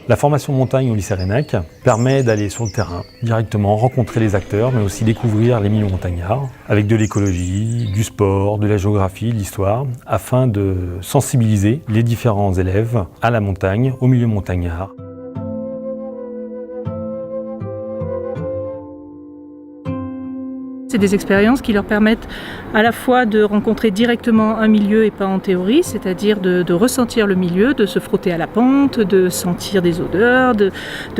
La formation montagne au lycée Reynac permet d'aller sur le terrain, directement rencontrer les acteurs, mais aussi découvrir les milieux montagnards, avec de l'écologie, du sport, de la géographie, de l'histoire, afin de sensibiliser les différents élèves à la montagne, au milieu montagnard. C'est des expériences qui leur permettent à la fois de rencontrer directement un milieu et pas en théorie, c'est-à-dire de ressentir le milieu, de se frotter à la pente, de sentir des odeurs, de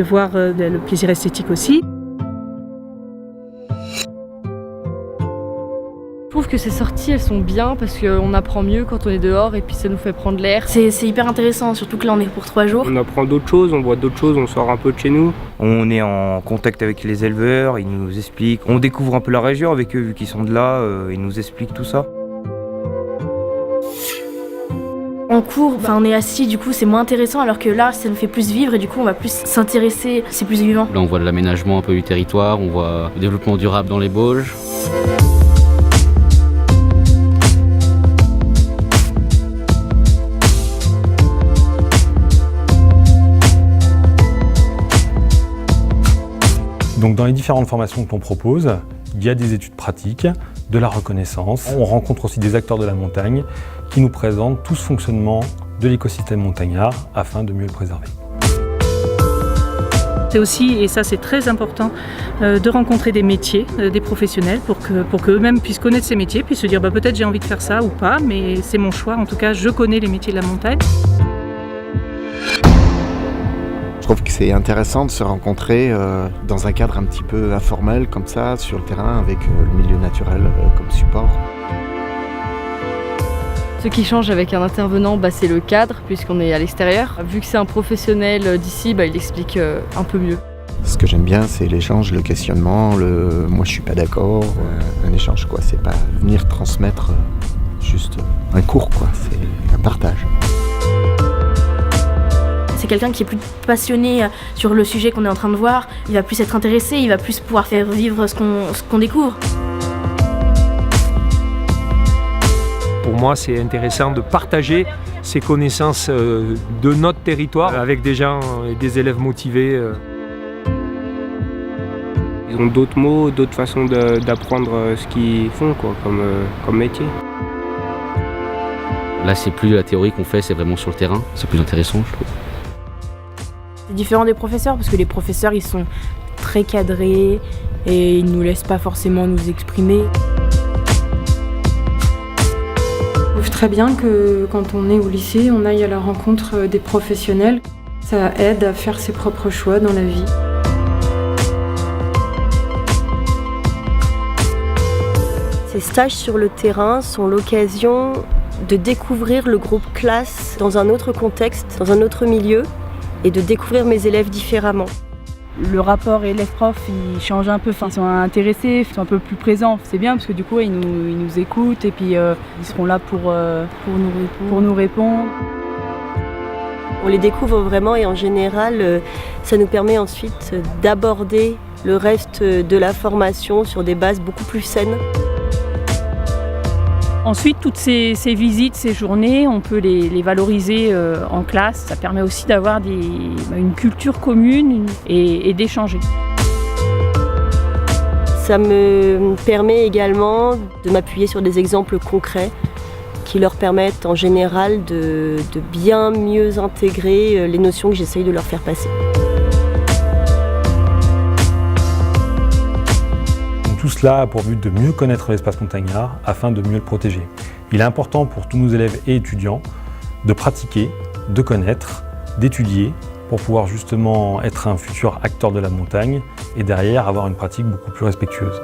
voir le plaisir esthétique aussi. Je trouve que ces sorties, elles sont bien parce qu'on apprend mieux quand on est dehors et puis ça nous fait prendre l'air. C'est hyper intéressant, surtout que là on est pour 3 jours. On apprend d'autres choses, on voit d'autres choses, on sort un peu de chez nous. On est en contact avec les éleveurs, ils nous expliquent. On découvre un peu la région avec eux vu qu'ils sont de là, ils nous expliquent tout ça. En cours, on est assis, du coup c'est moins intéressant, alors que là ça nous fait plus vivre et du coup on va plus s'intéresser, c'est plus vivant. Là on voit de l'aménagement un peu du territoire, on voit le développement durable dans les Bauges. Donc dans les différentes formations que l'on propose, il y a des études pratiques, de la reconnaissance. On rencontre aussi des acteurs de la montagne qui nous présentent tout ce fonctionnement de l'écosystème montagnard afin de mieux le préserver. C'est aussi, et ça c'est très important, de rencontrer des métiers, des professionnels pour qu'eux-mêmes puissent connaître ces métiers, puis se dire peut-être j'ai envie de faire ça ou pas, mais c'est mon choix, en tout cas je connais les métiers de la montagne. Je trouve que c'est intéressant de se rencontrer dans un cadre un petit peu informel comme ça, sur le terrain, avec le milieu naturel comme support. Ce qui change avec un intervenant, c'est le cadre, puisqu'on est à l'extérieur. Vu que c'est un professionnel d'ici, il explique un peu mieux. Ce que j'aime bien, c'est l'échange, le questionnement, le « moi je suis pas d'accord », un échange quoi. C'est pas venir transmettre juste un cours quoi, c'est un partage. C'est quelqu'un qui est plus passionné sur le sujet qu'on est en train de voir, il va plus être intéressé, il va plus pouvoir faire vivre ce qu'on découvre. Pour moi, c'est intéressant de partager ces connaissances de notre territoire avec des gens et des élèves motivés. Ils ont d'autres mots, d'autres façons d'apprendre ce qu'ils font comme métier. Là, c'est plus la théorie qu'on fait, c'est vraiment sur le terrain. C'est plus intéressant, je trouve. C'est différent des professeurs parce que les professeurs ils sont très cadrés et ils ne nous laissent pas forcément nous exprimer. Je trouve très bien que quand on est au lycée, on aille à la rencontre des professionnels. Ça aide à faire ses propres choix dans la vie. Ces stages sur le terrain sont l'occasion de découvrir le groupe classe dans un autre contexte, dans un autre milieu, et de découvrir mes élèves différemment. Le rapport élève-prof, il change un peu, ils sont intéressés, ils sont un peu plus présents. C'est bien parce que du coup, ils nous écoutent et puis ils seront là pour nous répondre. On les découvre vraiment et en général, ça nous permet ensuite d'aborder le reste de la formation sur des bases beaucoup plus saines. Ensuite, toutes ces visites, ces journées, on peut les valoriser en classe. Ça permet aussi d'avoir une culture commune et d'échanger. Ça me permet également de m'appuyer sur des exemples concrets qui leur permettent en général de bien mieux intégrer les notions que j'essaye de leur faire passer. Tout cela a pour but de mieux connaître l'espace montagnard afin de mieux le protéger. Il est important pour tous nos élèves et étudiants de pratiquer, de connaître, d'étudier pour pouvoir justement être un futur acteur de la montagne et derrière avoir une pratique beaucoup plus respectueuse.